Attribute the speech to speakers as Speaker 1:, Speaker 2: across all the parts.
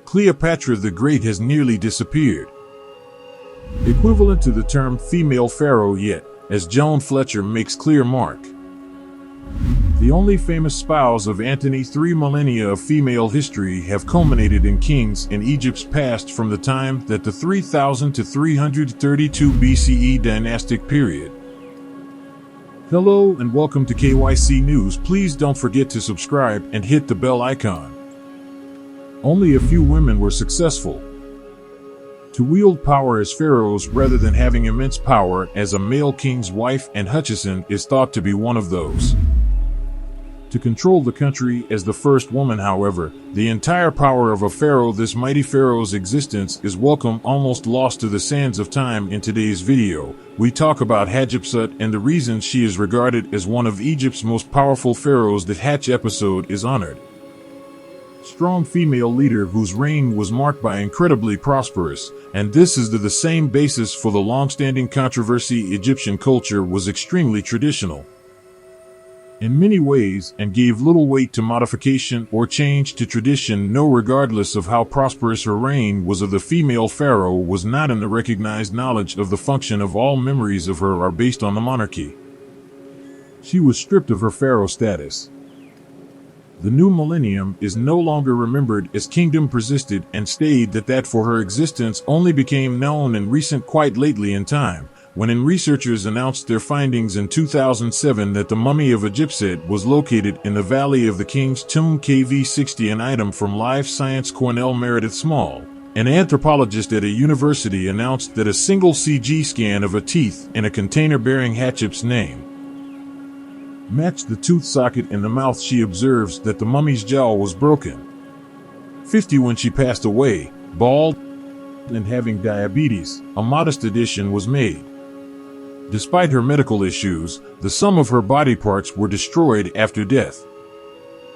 Speaker 1: Cleopatra the Great has nearly disappeared. Equivalent to the term female pharaoh yet, as Joan Fletcher makes clear mark. The only famous spouse of Antony, 3 millennia of female history have culminated in kings in Egypt's past from the time that the 3000 to 332 BCE dynastic period. Hello and welcome to KYC News. Please don't forget to subscribe and hit the bell icon. Only a few women were successful to wield power as pharaohs rather than having immense power as a male king's wife, and Hutchison is thought to be one of those. To control the country as the first woman, however, the entire power of a pharaoh, this mighty pharaoh's existence is welcome almost lost to the sands of time. In today's video, we talk about Hatshepsut and the reasons she is regarded as one of Egypt's most powerful pharaohs. That Hatch episode is honored. Strong female leader whose reign was marked by incredibly prosperous, and this is the same basis for the long-standing controversy. Egyptian culture was extremely traditional in many ways and gave little weight to modification or change to tradition. No, regardless of how prosperous her reign was of the female pharaoh was not in the recognized knowledge of the function of all memories of her are based on the monarchy. She was stripped of her pharaoh status. The new millennium is no longer remembered as kingdom persisted and stayed that for her existence only became known in recent, quite lately in time, when researchers announced their findings in 2007 that the mummy of Hatshepsut was located in the Valley of the King's Tomb KV60, an item from Life Science. Cornell Meredith Small, an anthropologist at a university, announced that a single CG scan of a teeth in a container bearing Hatshepsut's name matched the tooth socket in the mouth. She observes that the mummy's jaw was broken. 50 when she passed away, bald and having diabetes. A modest addition was made. Despite her medical issues, the sum of her body parts were destroyed after death.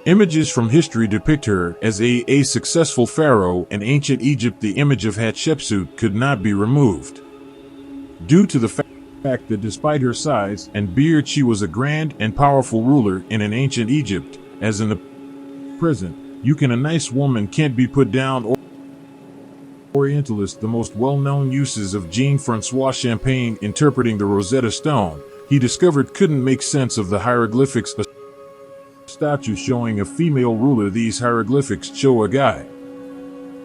Speaker 1: Images from history depict her as a successful pharaoh. In ancient Egypt, the image of Hatshepsut could not be removed due to the fact that despite her size and beard, she was a grand and powerful ruler. In an ancient Egypt, as in the present, a nice woman can't be put down. Orientalists, the most well-known uses of Jean-Francois Champagne interpreting the Rosetta Stone he discovered couldn't make sense of the hieroglyphics. A statue showing a female ruler. These hieroglyphics show a guy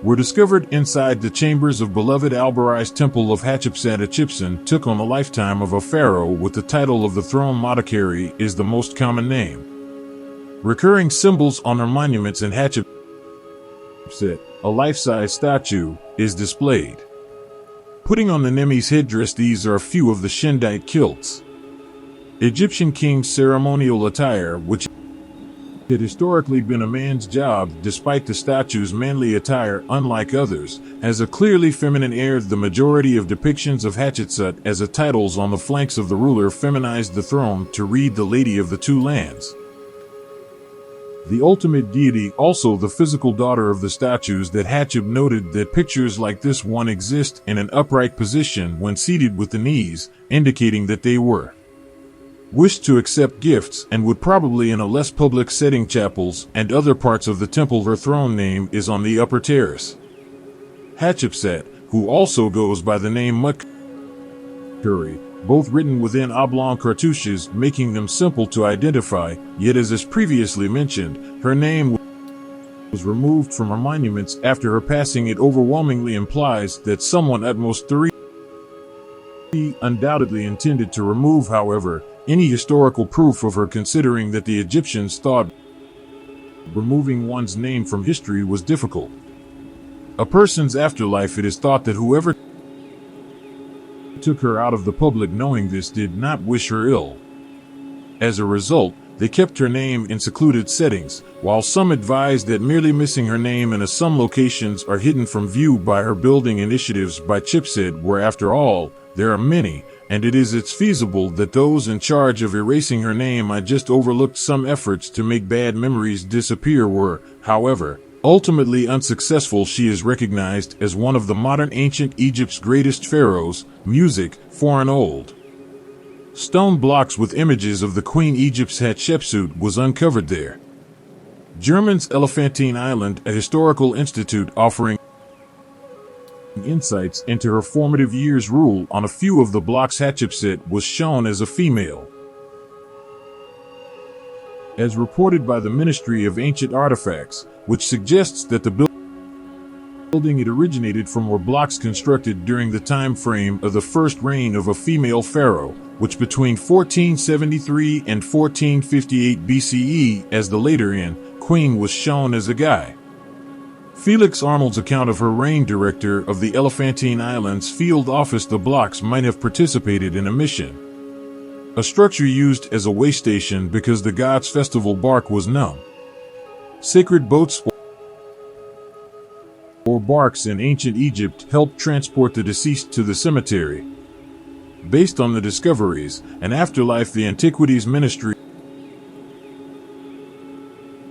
Speaker 1: were discovered inside the chambers of beloved Albariz's temple of Hatshepsut. Hatshepsut took on the lifetime of a pharaoh with the title of the throne. Modakari is the most common name. Recurring symbols on her monuments in Hatshepsut, a life-size statue, is displayed. Putting on the Nemes headdress. These are a few of the Shindite kilts. Egyptian kings' ceremonial attire, which had historically been a man's job, despite the statue's manly attire, unlike others, has a clearly feminine air. The majority of depictions of Hatshepsut as a titles on the flanks of the ruler feminized the throne to read the Lady of the Two Lands, the ultimate deity, also the physical daughter of the statues. That Hatshep noted that pictures like this one exist in an upright position when seated with the knees, indicating that they were wished to accept gifts and would probably in a less public setting, chapels and other parts of the temple. Her throne name is on the upper terrace. Hatshepsut, who also goes by the name Mut-Kuri, both written within oblong cartouches, making them simple to identify, yet as previously mentioned, her name was removed from her monuments after her passing. It overwhelmingly implies that someone, at most 3, undoubtedly intended to remove, however, any historical proof of her, considering that the Egyptians thought removing one's name from history was difficult. A person's afterlife, it is thought that whoever took her out of the public knowing this did not wish her ill. As a result, they kept her name in secluded settings, while some advised that merely missing her name in some locations are hidden from view by her. Building initiatives by Hatshepsut were, after all, there are many, and it's feasible that those in charge of erasing her name I just overlooked. Some efforts to make bad memories disappear were, however, ultimately unsuccessful. She is recognized as one of the modern ancient Egypt's greatest pharaohs. Music, foreign old stone blocks with images of the Queen Egypt's Hatshepsut was uncovered there. German's Elephantine Island, a historical institute offering insights into her formative years' rule on a few of the blocks. Hatshepsut was shown as a female. As reported by the Ministry of Ancient Artifacts, which suggests that the building it originated from were blocks constructed during the time frame of the first reign of a female pharaoh, which between 1473 and 1458 BCE, as the later queen was shown as a guy. Felix Arnold's account of her reign, director of the Elephantine Islands field office, the blocks might have participated in a mission. A structure used as a way station because the gods' festival bark was numb. Sacred boats or barks in ancient Egypt helped transport the deceased to the cemetery. Based on the discoveries, an afterlife, the Antiquities Ministry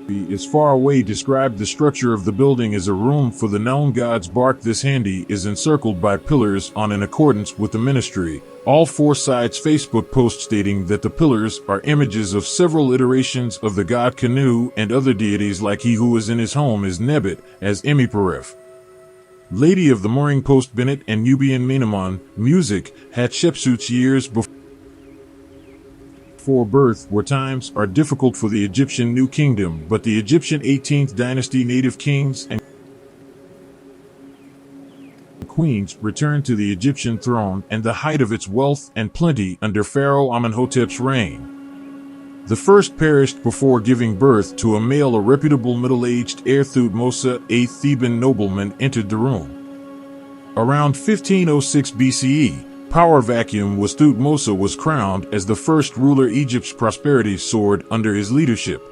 Speaker 1: is far away described the structure of the building as a room for the known gods' bark. This handy is encircled by pillars on in accordance with the ministry. All four sides Facebook post stating that the pillars are images of several iterations of the god Kanu and other deities like he who is in his home is Nebet as Emiperef. Lady of the Mooring Post Bennett and Nubian Minamon, music, Hatshepsut's years before birth were times are difficult for the Egyptian New Kingdom, but the Egyptian 18th dynasty native kings and queens returned to the Egyptian throne and the height of its wealth and plenty under Pharaoh Amenhotep's reign. The first perished before giving birth to a male. A reputable middle-aged heir, Thutmose, a Theban nobleman, entered the room. Around 1506 BCE, power vacuum was Thutmose was crowned as the first ruler. Egypt's prosperity soared under his leadership.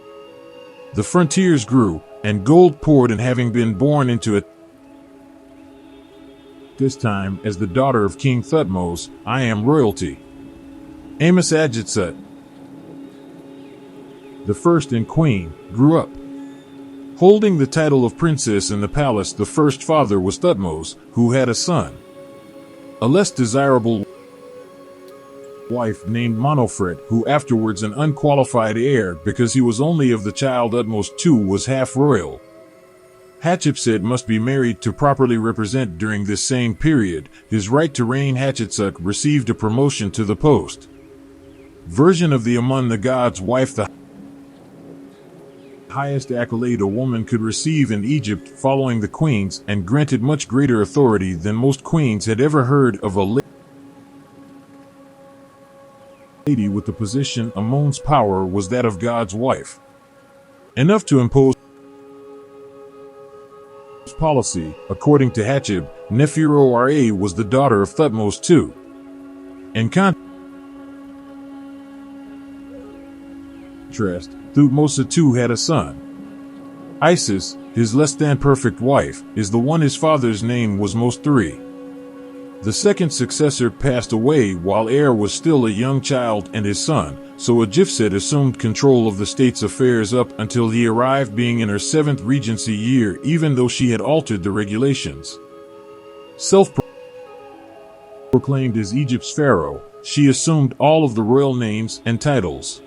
Speaker 1: The frontiers grew, and gold poured, and having been born into it this time as the daughter of King Thutmose, I am royalty. Amos Hatshepsut, the first and queen, grew up. Holding the title of princess in the palace, the first father was Thutmose, who had a son. A less desirable wife named Monofret, who afterwards an unqualified heir because he was only of the child Utmost II was half royal. Hatshepsut must be married to properly represent during this same period his right to reign. Hatshepsut received a promotion to the post. Version of the among the gods wife, the highest accolade a woman could receive in Egypt following the queens, and granted much greater authority than most queens had ever heard of. A lady with the position Amon's power was that of God's wife. Enough to impose policy. According to Hatshep, Nephiro Ra was the daughter of Thutmose II. In contrast, Thutmose II had a son. Isis, his less than perfect wife, is the one his father's name was Most III. The second successor passed away while heir was still a young child and his son, so Hatshepsut assumed control of the state's affairs up until he arrived, being in her 7th regency year, even though she had altered the regulations. Self-proclaimed as Egypt's pharaoh, she assumed all of the royal names and titles.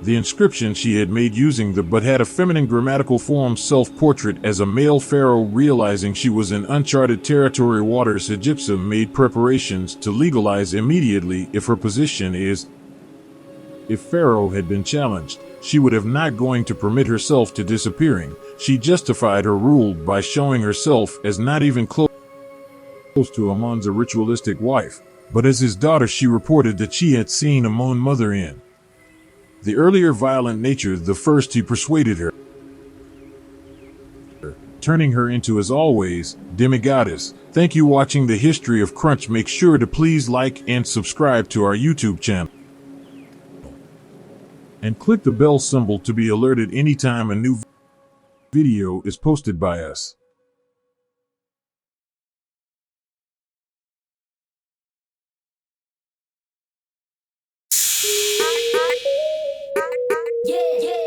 Speaker 1: The inscription she had made using the but had a feminine grammatical form self-portrait as a male pharaoh. Realizing she was in uncharted territory waters, Hatshepsut made preparations to legalize immediately if her position is. If Pharaoh had been challenged, she would have not going to permit herself to disappearing. She justified her rule by showing herself as not even close to Amon's a ritualistic wife, but as his daughter. She reported that she had seen Amon mother in the earlier violent nature. The first he persuaded her, turning her into, as always, demigoddess. Thank you watching the History of Crunch. Make sure to please like and subscribe to our YouTube channel. And click the bell symbol to be alerted anytime a new video is posted by us.
Speaker 2: Yeah, yeah.